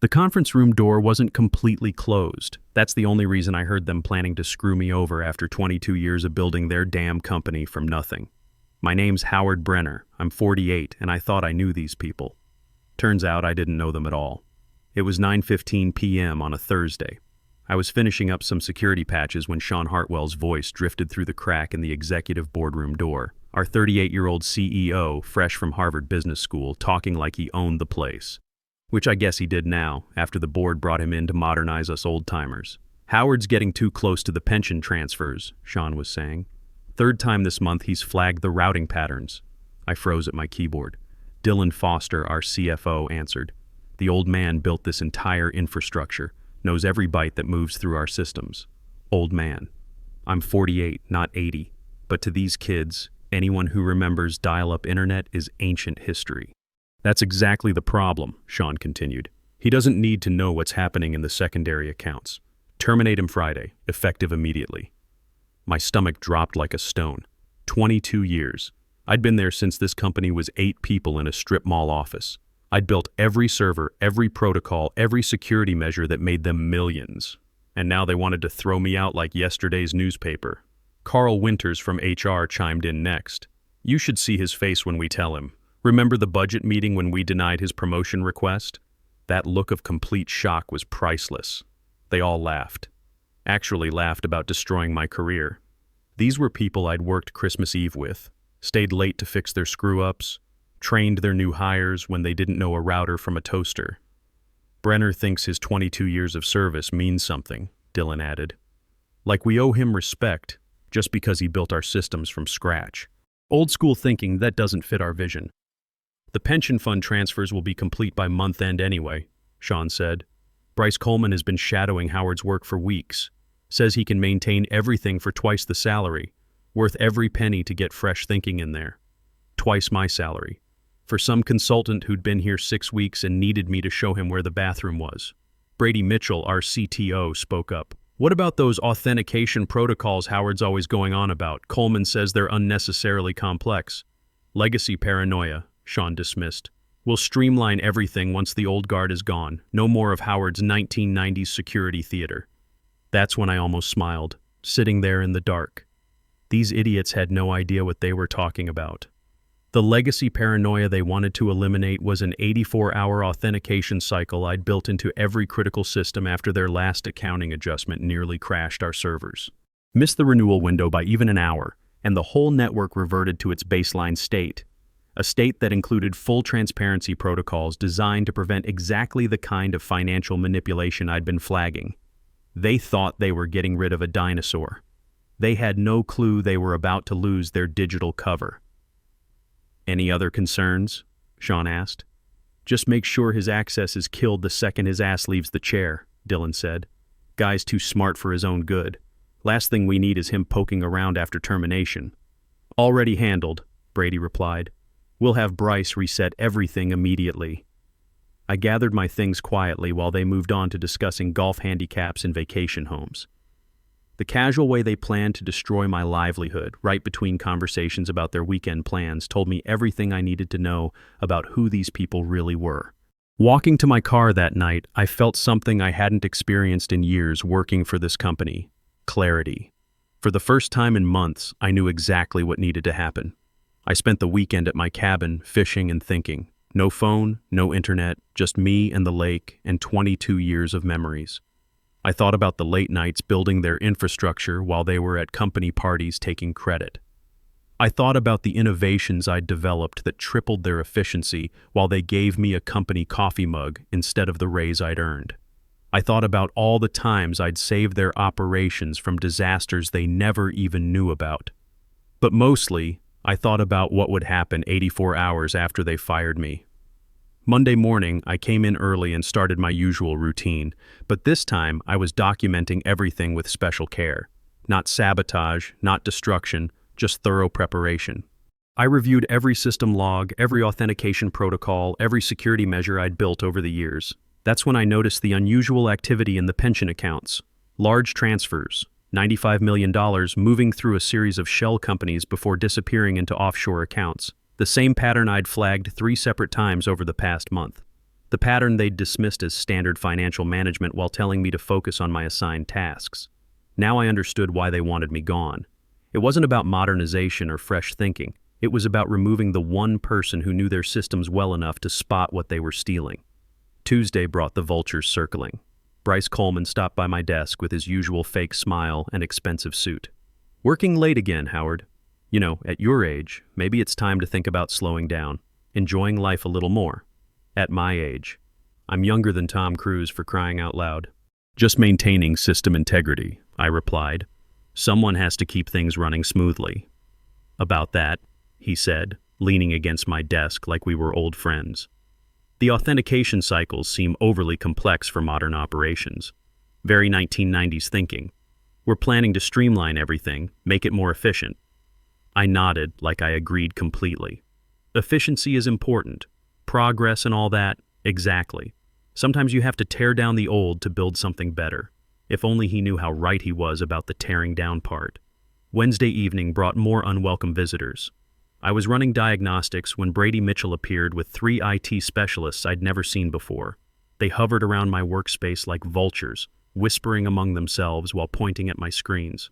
The conference room door wasn't completely closed. That's the only reason I heard them planning to screw me over after 22 years of building their damn company from nothing. My name's Howard Brenner. I'm 48, and I thought I knew these people. Turns out I didn't know them at all. It was 9:15 p.m. on a Thursday. I was finishing up some security patches when Sean Hartwell's voice drifted through the crack in the executive boardroom door. Our 38-year-old CEO, fresh from Harvard Business School, talking like he owned the place. Which I guess he did now, after the board brought him in to modernize us old-timers. Howard's getting too close to the pension transfers, Sean was saying. Third time this month he's flagged the routing patterns. I froze at my keyboard. Dylan Foster, our CFO, answered. The old man built this entire infrastructure, knows every byte that moves through our systems. Old man. I'm 48, not 80. But to these kids, anyone who remembers dial-up internet is ancient history. That's exactly the problem, Sean continued. He doesn't need to know what's happening in the secondary accounts. Terminate him Friday, effective immediately. My stomach dropped like a stone. 22 years. I'd been there since this company was 8 people in a strip mall office. I'd built every server, every protocol, every security measure that made them millions. And now they wanted to throw me out like yesterday's newspaper. Carl Winters from HR chimed in next. You should see his face when we tell him. Remember the budget meeting when we denied his promotion request? That look of complete shock was priceless. They all laughed. Actually laughed about destroying my career. These were people I'd worked Christmas Eve with, stayed late to fix their screw-ups, trained their new hires when they didn't know a router from a toaster. Brenner thinks his 22 years of service means something, Dylan added. Like we owe him respect just because he built our systems from scratch. Old school thinking that doesn't fit our vision. The pension fund transfers will be complete by month end anyway, Sean said. Bryce Coleman has been shadowing Howard's work for weeks. Says he can maintain everything for twice the salary, worth every penny to get fresh thinking in there. Twice my salary. For some consultant who'd been here 6 weeks and needed me to show him where the bathroom was. Brady Mitchell, our CTO, spoke up. What about those authentication protocols Howard's always going on about? Coleman says they're unnecessarily complex. Legacy paranoia, Sean dismissed. We'll streamline everything once the old guard is gone. No more of Howard's 1990s security theater. That's when I almost smiled, sitting there in the dark. These idiots had no idea what they were talking about. The legacy paranoia they wanted to eliminate was an 84-hour authentication cycle I'd built into every critical system after their last accounting adjustment nearly crashed our servers. Missed the renewal window by even an hour, and the whole network reverted to its baseline state. A state that included full transparency protocols designed to prevent exactly the kind of financial manipulation I'd been flagging. They thought they were getting rid of a dinosaur. They had no clue they were about to lose their digital cover. Any other concerns? Sean asked. Just make sure his access is killed the second his ass leaves the chair, Dylan said. Guy's too smart for his own good. Last thing we need is him poking around after termination. Already handled, Brady replied. We'll have Bryce reset everything immediately. I gathered my things quietly while they moved on to discussing golf handicaps and vacation homes. The casual way they planned to destroy my livelihood, right between conversations about their weekend plans, told me everything I needed to know about who these people really were. Walking to my car that night, I felt something I hadn't experienced in years working for this company. Clarity. For the first time in months, I knew exactly what needed to happen. I spent the weekend at my cabin, fishing and thinking. No phone, no internet, just me and the lake and 22 years of memories. I thought about the late nights building their infrastructure while they were at company parties taking credit. I thought about the innovations I'd developed that tripled their efficiency while they gave me a company coffee mug instead of the raise I'd earned. I thought about all the times I'd saved their operations from disasters they never even knew about. But mostly, I thought about what would happen 84 hours after they fired me. Monday morning, I came in early and started my usual routine, but this time I was documenting everything with special care. Not sabotage, not destruction, just thorough preparation. I reviewed every system log, every authentication protocol, every security measure I'd built over the years. That's when I noticed the unusual activity in the pension accounts. Large transfers, $95 million moving through a series of shell companies before disappearing into offshore accounts. The same pattern I'd flagged 3 separate times over the past month. The pattern they'd dismissed as standard financial management while telling me to focus on my assigned tasks. Now I understood why they wanted me gone. It wasn't about modernization or fresh thinking. It was about removing the one person who knew their systems well enough to spot what they were stealing. Tuesday brought the vultures circling. Bryce Coleman stopped by my desk with his usual fake smile and expensive suit. "Working late again, Howard. You know, at your age, maybe it's time to think about slowing down, enjoying life a little more. At my age. I'm younger than Tom Cruise, for crying out loud." "Just maintaining system integrity," I replied. "Someone has to keep things running smoothly." "About that," he said, leaning against my desk like we were old friends. "The authentication cycles seem overly complex for modern operations. Very 1990s thinking. We're planning to streamline everything, make it more efficient." I nodded like I agreed completely. Efficiency is important. Progress and all that, exactly. Sometimes you have to tear down the old to build something better. If only he knew how right he was about the tearing down part. Wednesday evening brought more unwelcome visitors. I was running diagnostics when Brady Mitchell appeared with 3 IT specialists I'd never seen before. They hovered around my workspace like vultures, whispering among themselves while pointing at my screens.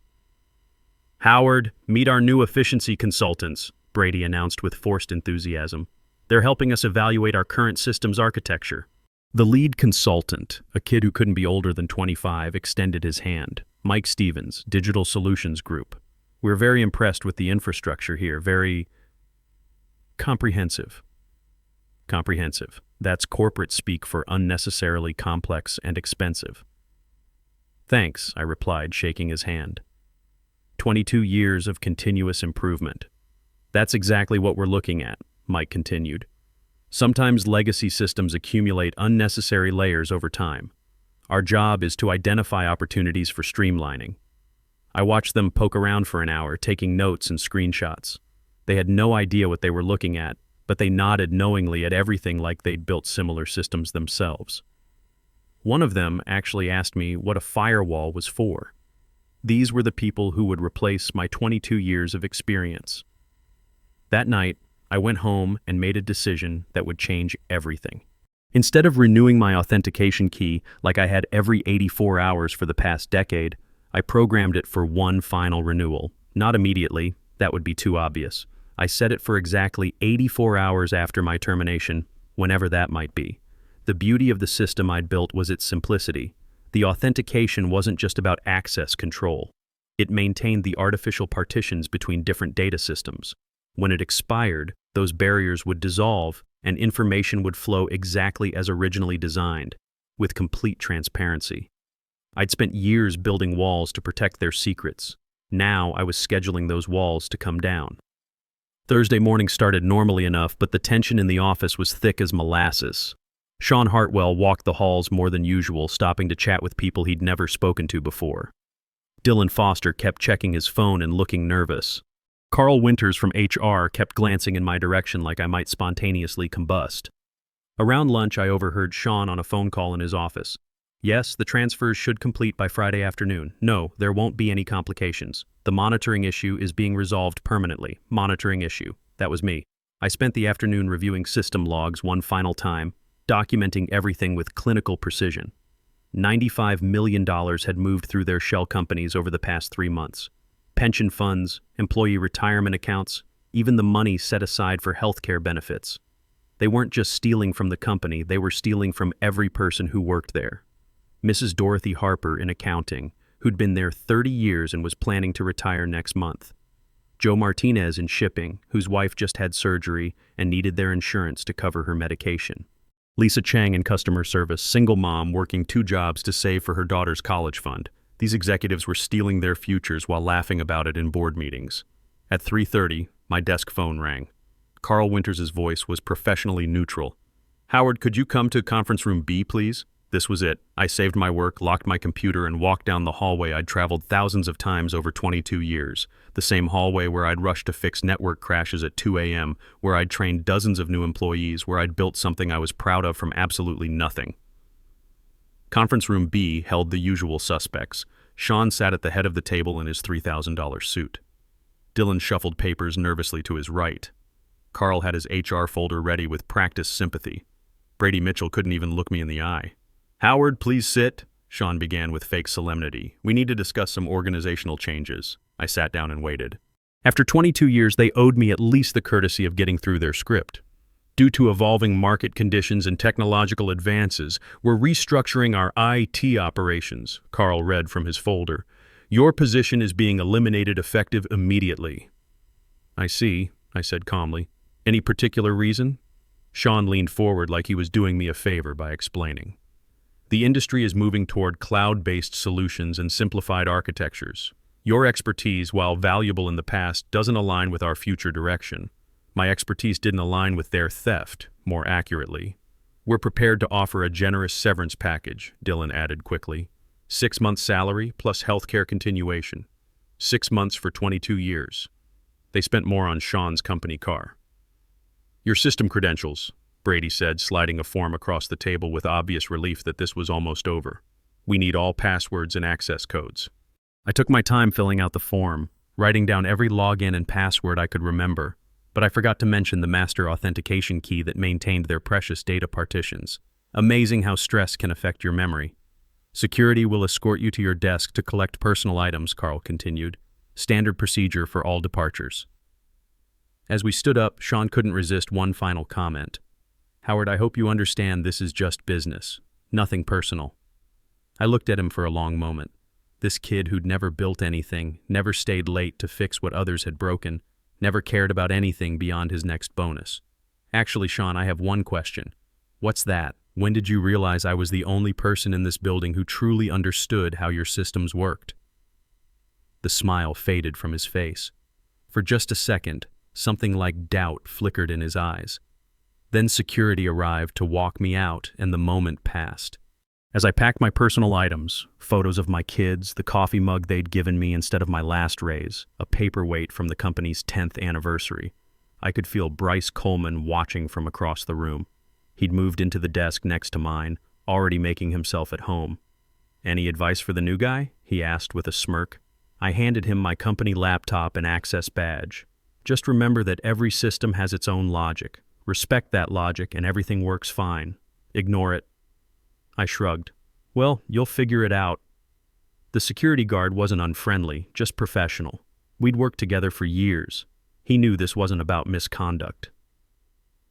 "Howard, meet our new efficiency consultants," Brady announced with forced enthusiasm. "They're helping us evaluate our current systems architecture." The lead consultant, a kid who couldn't be older than 25, extended his hand. "Mike Stevens, Digital Solutions Group. We're very impressed with the infrastructure here, very comprehensive." Comprehensive. That's corporate speak for unnecessarily complex and expensive. "Thanks," I replied, shaking his hand. 22 years of continuous improvement. "That's exactly what we're looking at," Mike continued. "Sometimes legacy systems accumulate unnecessary layers over time. Our job is to identify opportunities for streamlining." I watched them poke around for an hour, taking notes and screenshots. They had no idea what they were looking at, but they nodded knowingly at everything like they'd built similar systems themselves. One of them actually asked me what a firewall was for. These were the people who would replace my 22 years of experience. That night, I went home and made a decision that would change everything. Instead of renewing my authentication key like I had every 84 hours for the past decade, I programmed it for one final renewal. Not immediately, that would be too obvious. I set it for exactly 84 hours after my termination, whenever that might be. The beauty of the system I'd built was its simplicity. The authentication wasn't just about access control. It maintained the artificial partitions between different data systems. When it expired, those barriers would dissolve and information would flow exactly as originally designed, with complete transparency. I'd spent years building walls to protect their secrets. Now I was scheduling those walls to come down. Thursday morning started normally enough, but the tension in the office was thick as molasses. Sean Hartwell walked the halls more than usual, stopping to chat with people he'd never spoken to before. Dylan Foster kept checking his phone and looking nervous. Carl Winters from HR kept glancing in my direction like I might spontaneously combust. Around lunch, I overheard Sean on a phone call in his office. "Yes, the transfers should complete by Friday afternoon. No, there won't be any complications. The monitoring issue is being resolved permanently." Monitoring issue. That was me. I spent the afternoon reviewing system logs one final time, documenting everything with clinical precision. $95 million had moved through their shell companies over the past 3 months. Pension funds, employee retirement accounts, even the money set aside for healthcare benefits. They weren't just stealing from the company, they were stealing from every person who worked there. Mrs. Dorothy Harper in accounting, who'd been there 30 years and was planning to retire next month. Joe Martinez in shipping, whose wife just had surgery and needed their insurance to cover her medication. Lisa Chang in customer service, single mom working 2 jobs to save for her daughter's college fund. These executives were stealing their futures while laughing about it in board meetings. At 3:30, my desk phone rang. Carl Winters' voice was professionally neutral. "Howard, could you come to conference room B, please?" This was it. I saved my work, locked my computer, and walked down the hallway I'd traveled thousands of times over 22 years. The same hallway where I'd rushed to fix network crashes at 2 a.m., where I'd trained dozens of new employees, where I'd built something I was proud of from absolutely nothing. Conference room B held the usual suspects. Sean sat at the head of the table in his $3,000 suit. Dylan shuffled papers nervously to his right. Carl had his HR folder ready with practiced sympathy. Brady Mitchell couldn't even look me in the eye. "Howard, please sit," Sean began with fake solemnity. "We need to discuss some organizational changes." I sat down and waited. After 22 years, they owed me at least the courtesy of getting through their script. "Due to evolving market conditions and technological advances, we're restructuring our IT operations," Carl read from his folder. "Your position is being eliminated effective immediately." "I see," I said calmly. "Any particular reason?" Sean leaned forward like he was doing me a favor by explaining. "The industry is moving toward cloud-based solutions and simplified architectures. Your expertise, while valuable in the past, doesn't align with our future direction. My expertise didn't align with their theft, more accurately. We're prepared to offer a generous severance package," Dylan added quickly. 6 months salary plus healthcare continuation. 6 months for 22 years. They spent more on Sean's company car. "Your system credentials," Brady said, sliding a form across the table with obvious relief that this was almost over. "We need all passwords and access codes." I took my time filling out the form, writing down every login and password I could remember, but I forgot to mention the master authentication key that maintained their precious data partitions. Amazing how stress can affect your memory. "Security will escort you to your desk to collect personal items," Carl continued. "Standard procedure for all departures." As we stood up, Sean couldn't resist one final comment. "Howard, I hope you understand this is just business. Nothing personal." I looked at him for a long moment. This kid who'd never built anything, never stayed late to fix what others had broken, never cared about anything beyond his next bonus. "Actually, Sean, I have one question." "What's that? When did you realize I was the only person in this building who truly understood how your systems worked?" The smile faded from his face. For just a second, something like doubt flickered in his eyes. Then security arrived to walk me out, and the moment passed. As I packed my personal items, photos of my kids, the coffee mug they'd given me instead of my last raise, a paperweight from the company's 10th anniversary, I could feel Bryce Coleman watching from across the room. He'd moved into the desk next to mine, already making himself at home. "Any advice for the new guy?" he asked with a smirk. I handed him my company laptop and access badge. "Just remember that every system has its own logic. Respect that logic and everything works fine. Ignore it." I shrugged. "Well, you'll figure it out." The security guard wasn't unfriendly, just professional. We'd worked together for years. He knew this wasn't about misconduct.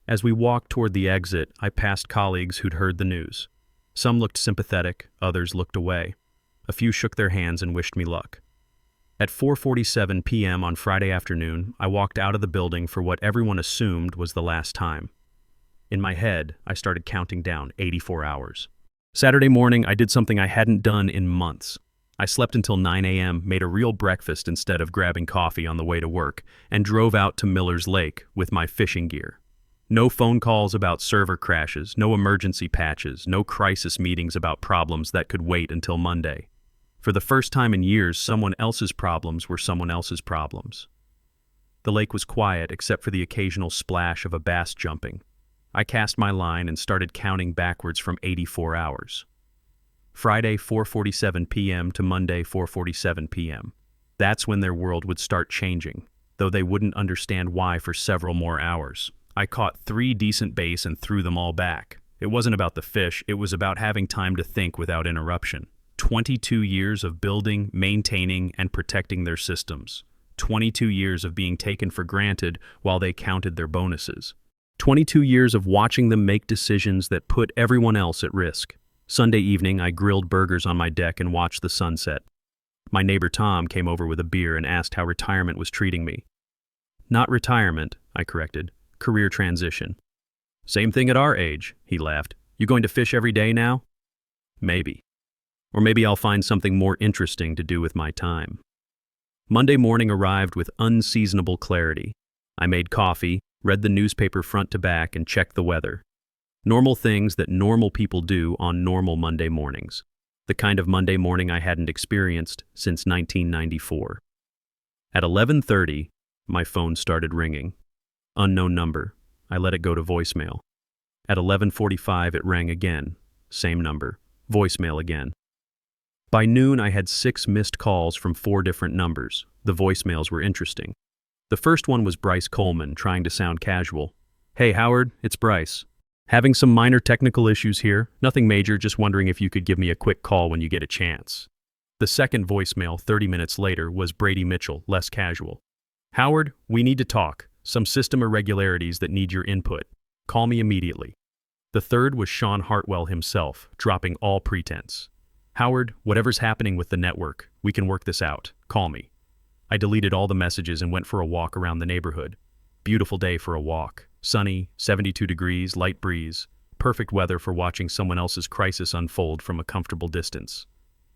As we walked toward the exit, I passed colleagues who'd heard the news. Some looked sympathetic, others looked away. A few shook their hands and wished me luck. At 4:47 p.m. on Friday afternoon, I walked out of the building for what everyone assumed was the last time. In my head, I started counting down 84 hours. Saturday morning, I did something I hadn't done in months. I slept until 9 a.m., made a real breakfast instead of grabbing coffee on the way to work, and drove out to Miller's Lake with my fishing gear. No phone calls about server crashes, no emergency patches, no crisis meetings about problems that could wait until Monday. For the first time in years, someone else's problems were someone else's problems. The lake was quiet except for the occasional splash of a bass jumping. I cast my line and started counting backwards from 84 hours. Friday, 4:47 p.m. to Monday, 4:47 p.m. That's when their world would start changing, though they wouldn't understand why for several more hours. I caught 3 decent bass and threw them all back. It wasn't about the fish, it was about having time to think without interruption. 22 years of building, maintaining, and protecting their systems. 22 years of being taken for granted while they counted their bonuses. 22 years of watching them make decisions that put everyone else at risk. Sunday evening, I grilled burgers on my deck and watched the sunset. My neighbor Tom came over with a beer and asked how retirement was treating me. "Not retirement," I corrected. "Career transition." "Same thing at our age," he laughed. "You going to fish every day now?" "Maybe. Or maybe I'll find something more interesting to do with my time." Monday morning arrived with unseasonable clarity. I made coffee, read the newspaper front to back, and checked the weather. Normal things that normal people do on normal Monday mornings. The kind of Monday morning I hadn't experienced since 1994. At 11:30, my phone started ringing. Unknown number. I let it go to voicemail. At 11:45, it rang again. Same number. Voicemail again. By noon, I had 6 missed calls from 4 different numbers. The voicemails were interesting. The first one was Bryce Coleman, trying to sound casual. "Hey, Howard, it's Bryce. Having some minor technical issues here, nothing major, just wondering if you could give me a quick call when you get a chance. The second voicemail 30 minutes later was Brady Mitchell, less casual. Howard, we need to talk. Some system irregularities that need your input. Call me immediately. The third was Sean Hartwell himself, dropping all pretense. Howard, whatever's happening with the network, we can work this out. Call me. I deleted all the messages and went for a walk around the neighborhood. Beautiful day for a walk. Sunny, 72 degrees, light breeze. Perfect weather for watching someone else's crisis unfold from a comfortable distance.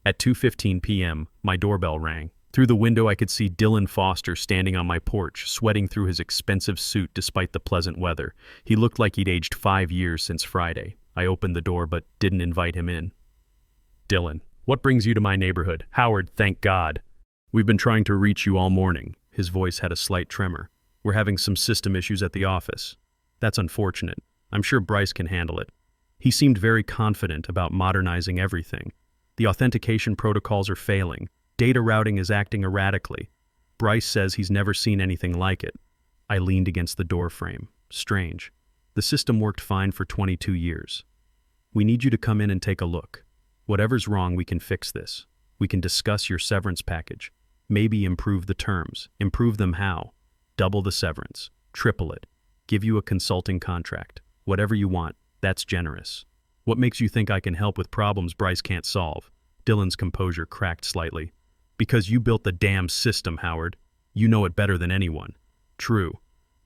At 2:15 p.m., my doorbell rang. Through the window I could see Dylan Foster standing on my porch, sweating through his expensive suit despite the pleasant weather. He looked like he'd aged 5 years since Friday. I opened the door but didn't invite him in. Dylan, what brings you to my neighborhood? Howard, thank God. We've been trying to reach you all morning. His voice had a slight tremor. We're having some system issues at the office. That's unfortunate. I'm sure Bryce can handle it. He seemed very confident about modernizing everything. The authentication protocols are failing. Data routing is acting erratically. Bryce says he's never seen anything like it. I leaned against the door frame. Strange. The system worked fine for 22 years. We need you to come in and take a look. Whatever's wrong, we can fix this. We can discuss your severance package. Maybe improve the terms. Improve them how? Double the severance. Triple it. Give you a consulting contract. Whatever you want. That's generous. What makes you think I can help with problems Bryce can't solve? Dylan's composure cracked slightly. Because you built the damn system, Howard. You know it better than anyone. True.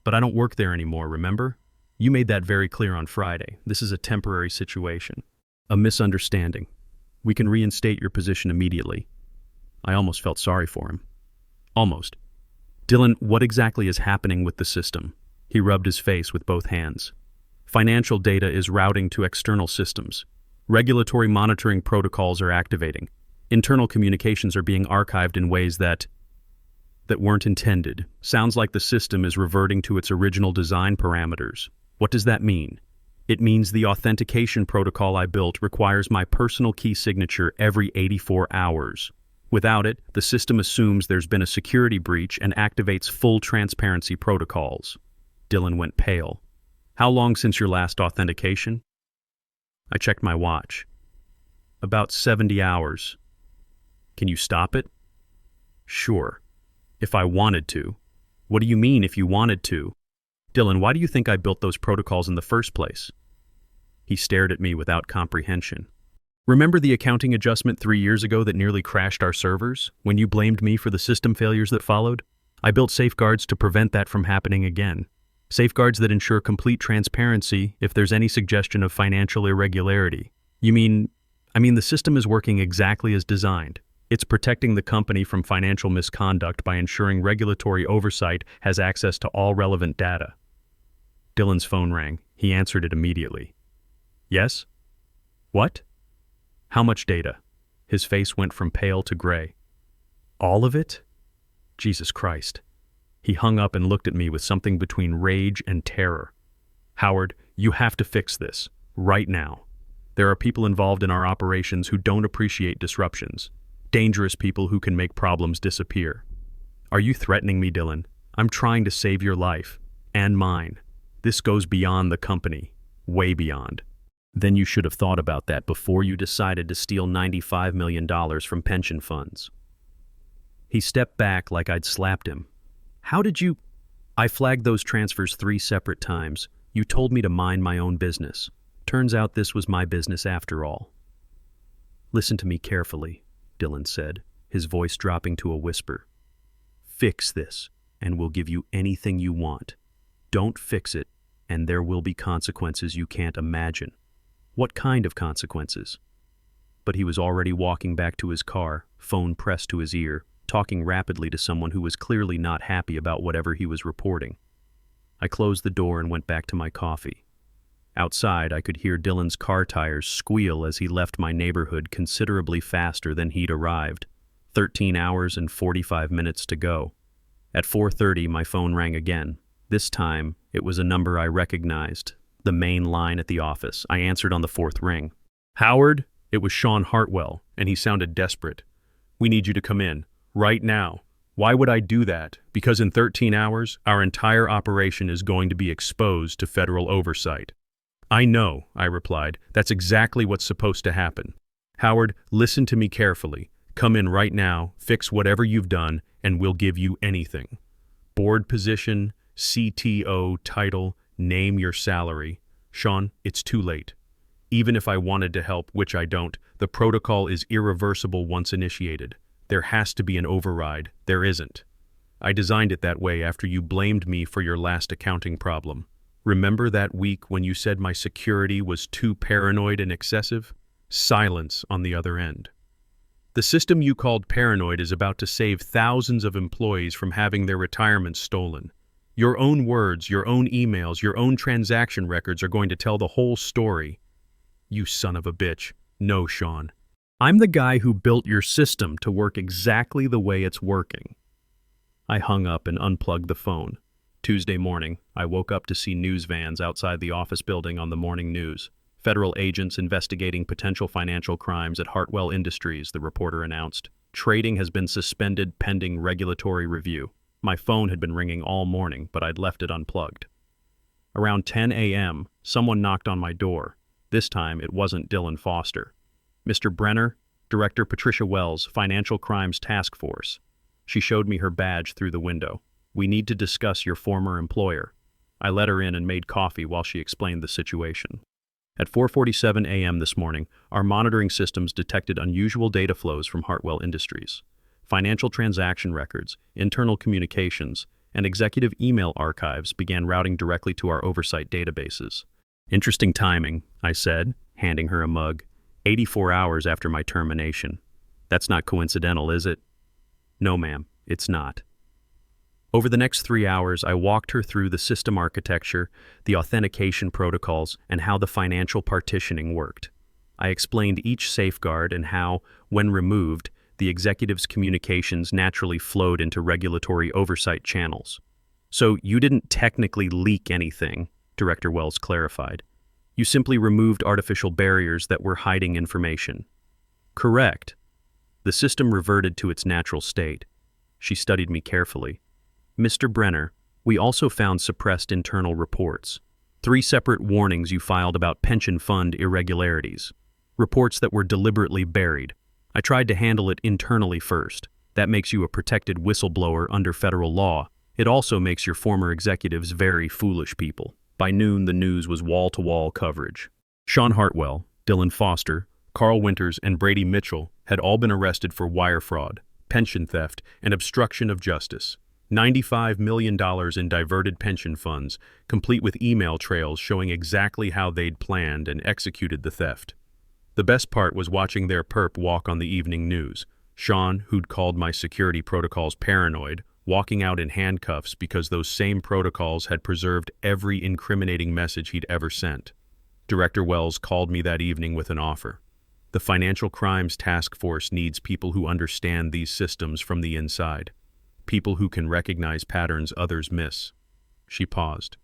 But I don't work there anymore, remember? You made that very clear on Friday. This is a temporary situation. A misunderstanding. We can reinstate your position immediately. I almost felt sorry for him. Almost. Dylan, what exactly is happening with the system? He rubbed his face with both hands. Financial data is routing to external systems. Regulatory monitoring protocols are activating. Internal communications are being archived in ways that weren't intended. Sounds like the system is reverting to its original design parameters. What does that mean? It means the authentication protocol I built requires my personal key signature every 84 hours. Without it, the system assumes there's been a security breach and activates full transparency protocols. Dylan went pale. How long since your last authentication? I checked my watch. About 70 hours. Can you stop it? Sure. If I wanted to. What do you mean, if you wanted to? Dylan, why do you think I built those protocols in the first place? He stared at me without comprehension. Remember the accounting adjustment 3 years ago that nearly crashed our servers, when you blamed me for the system failures that followed? I built safeguards to prevent that from happening again. Safeguards that ensure complete transparency if there's any suggestion of financial irregularity. I mean the system is working exactly as designed. It's protecting the company from financial misconduct by ensuring regulatory oversight has access to all relevant data. Dylan's phone rang. He answered it immediately. Yes? What? How much data? His face went from pale to gray. All of it? Jesus Christ. He hung up and looked at me with something between rage and terror. Howard, you have to fix this. Right now. There are people involved in our operations who don't appreciate disruptions. Dangerous people who can make problems disappear. Are you threatening me, Dylan? I'm trying to save your life. And mine. This goes beyond the company. Way beyond. Then you should have thought about that before you decided to steal $95 million from pension funds. He stepped back like I'd slapped him. How did you... I flagged those transfers 3 separate times. You told me to mind my own business. Turns out this was my business after all. Listen to me carefully, Dylan said, his voice dropping to a whisper. Fix this, and we'll give you anything you want. Don't fix it, and there will be consequences you can't imagine. What kind of consequences? But he was already walking back to his car, phone pressed to his ear, talking rapidly to someone who was clearly not happy about whatever he was reporting. I closed the door and went back to my coffee. Outside, I could hear Dylan's car tires squeal as he left my neighborhood considerably faster than he'd arrived. 13 hours and 45 minutes to go. At 4:30, my phone rang again. This time, it was a number I recognized, the main line at the office. I answered on the 4th ring. Howard, it was Sean Hartwell, and he sounded desperate. We need you to come in, right now. Why would I do that? Because in 13 hours, our entire operation is going to be exposed to federal oversight. I know, I replied. That's exactly what's supposed to happen. Howard, listen to me carefully. Come in right now, fix whatever you've done, and we'll give you anything. Board position, CTO title, name your salary. Sean, it's too late. Even if I wanted to help, which I don't, the protocol is irreversible once initiated. There has to be an override. There isn't. I designed it that way after you blamed me for your last accounting problem. Remember that week when you said my security was too paranoid and excessive? Silence on the other end. The system you called paranoid is about to save thousands of employees from having their retirements stolen. Your own words, your own emails, your own transaction records are going to tell the whole story. You son of a bitch. No, Sean. I'm the guy who built your system to work exactly the way it's working. I hung up and unplugged the phone. Tuesday morning, I woke up to see news vans outside the office building on the morning news. Federal agents investigating potential financial crimes at Hartwell Industries, the reporter announced. Trading has been suspended pending regulatory review. My phone had been ringing all morning, but I'd left it unplugged. Around 10 a.m., someone knocked on my door. This time, it wasn't Dylan Foster. Mr. Brenner, Director Patricia Wells, Financial Crimes Task Force. She showed me her badge through the window. We need to discuss your former employer. I let her in and made coffee while she explained the situation. At 4:47 a.m. this morning, our monitoring systems detected unusual data flows from Hartwell Industries. Financial transaction records, internal communications, and executive email archives began routing directly to our oversight databases. Interesting timing, I said, handing her a mug. 84 hours after my termination. That's not coincidental, is it? No, ma'am, it's not. Over the next 3 hours, I walked her through the system architecture, the authentication protocols, and how the financial partitioning worked. I explained each safeguard and how, when removed, the executive's communications naturally flowed into regulatory oversight channels. So you didn't technically leak anything, Director Wells clarified. You simply removed artificial barriers that were hiding information. Correct. The system reverted to its natural state. She studied me carefully. Mr. Brenner, we also found suppressed internal reports. 3 separate warnings you filed about pension fund irregularities. Reports that were deliberately buried. I tried to handle it internally first. That makes you a protected whistleblower under federal law. It also makes your former executives very foolish people. By noon, the news was wall-to-wall coverage. Sean Hartwell, Dylan Foster, Carl Winters, and Brady Mitchell had all been arrested for wire fraud, pension theft, and obstruction of justice. $95 million in diverted pension funds, complete with email trails showing exactly how they'd planned and executed the theft. The best part was watching their perp walk on the evening news. Sean, who'd called my security protocols paranoid, walking out in handcuffs because those same protocols had preserved every incriminating message he'd ever sent. Director Wells called me that evening with an offer. The Financial Crimes Task Force needs people who understand these systems from the inside. People who can recognize patterns others miss. She paused.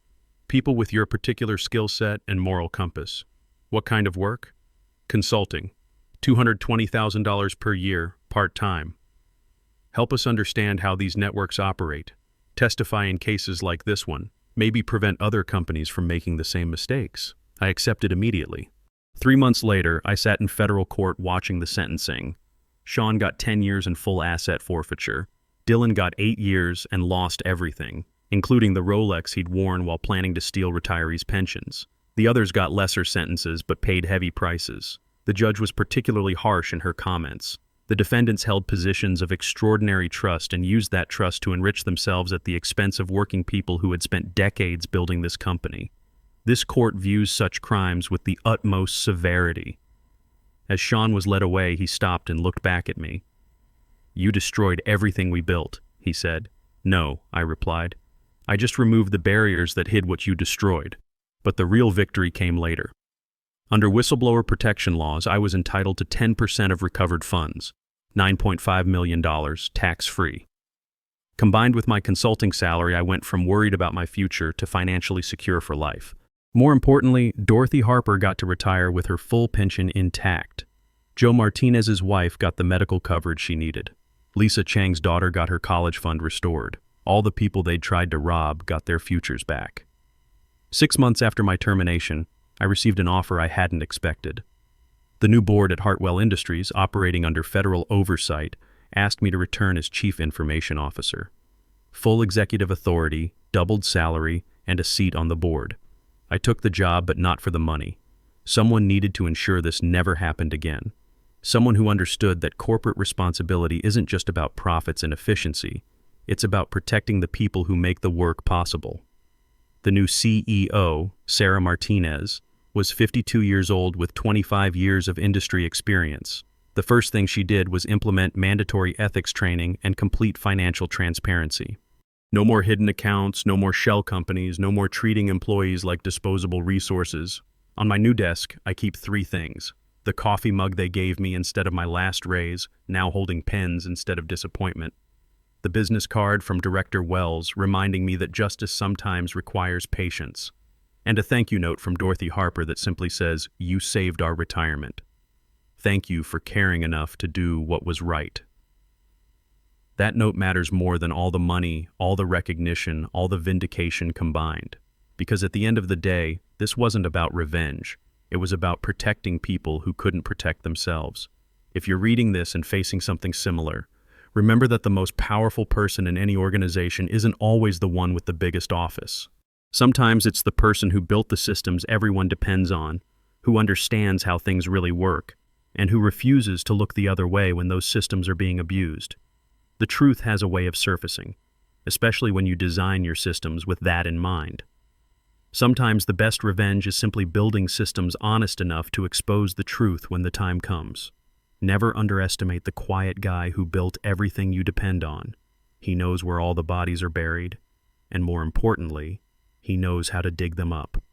People with your particular skill set and moral compass. What kind of work? Consulting. $220,000 per year, part-time. Help us understand how these networks operate. Testify in cases like this one. Maybe prevent other companies from making the same mistakes. I accepted immediately. 3 months later, I sat in federal court watching the sentencing. Sean got 10 years in full asset forfeiture. Dylan got 8 years and lost everything, including the Rolex he'd worn while planning to steal retirees' pensions. The others got lesser sentences but paid heavy prices. The judge was particularly harsh in her comments. The defendants held positions of extraordinary trust and used that trust to enrich themselves at the expense of working people who had spent decades building this company. This court views such crimes with the utmost severity. As Sean was led away, he stopped and looked back at me. You destroyed everything we built, he said. No, I replied. I just removed the barriers that hid what you destroyed. But the real victory came later. Under whistleblower protection laws, I was entitled to 10% of recovered funds, $9.5 million, tax-free. Combined with my consulting salary, I went from worried about my future to financially secure for life. More importantly, Dorothy Harper got to retire with her full pension intact. Joe Martinez's wife got the medical coverage she needed. Lisa Chang's daughter got her college fund restored. All the people they'd tried to rob got their futures back. 6 months after my termination, I received an offer I hadn't expected. The new board at Hartwell Industries, operating under federal oversight, asked me to return as Chief Information Officer. Full executive authority, doubled salary, and a seat on the board. I took the job, but not for the money. Someone needed to ensure this never happened again. Someone who understood that corporate responsibility isn't just about profits and efficiency. It's about protecting the people who make the work possible. The new CEO, Sarah Martinez, was 52 years old with 25 years of industry experience. The first thing she did was implement mandatory ethics training and complete financial transparency. No more hidden accounts, no more shell companies, no more treating employees like disposable resources. On my new desk, I keep 3 things. The coffee mug they gave me instead of my last raise, now holding pens instead of disappointment. The business card from Director Wells reminding me that justice sometimes requires patience. And a thank you note from Dorothy Harper that simply says, "You saved our retirement. Thank you for caring enough to do what was right." That note matters more than all the money, all the recognition, all the vindication combined. Because at the end of the day, this wasn't about revenge. It was about protecting people who couldn't protect themselves. If you're reading this and facing something similar, remember that the most powerful person in any organization isn't always the one with the biggest office. Sometimes it's the person who built the systems everyone depends on, who understands how things really work, and who refuses to look the other way when those systems are being abused. The truth has a way of surfacing, especially when you design your systems with that in mind. Sometimes the best revenge is simply building systems honest enough to expose the truth when the time comes. Never underestimate the quiet guy who built everything you depend on. He knows where all the bodies are buried, and more importantly, he knows how to dig them up.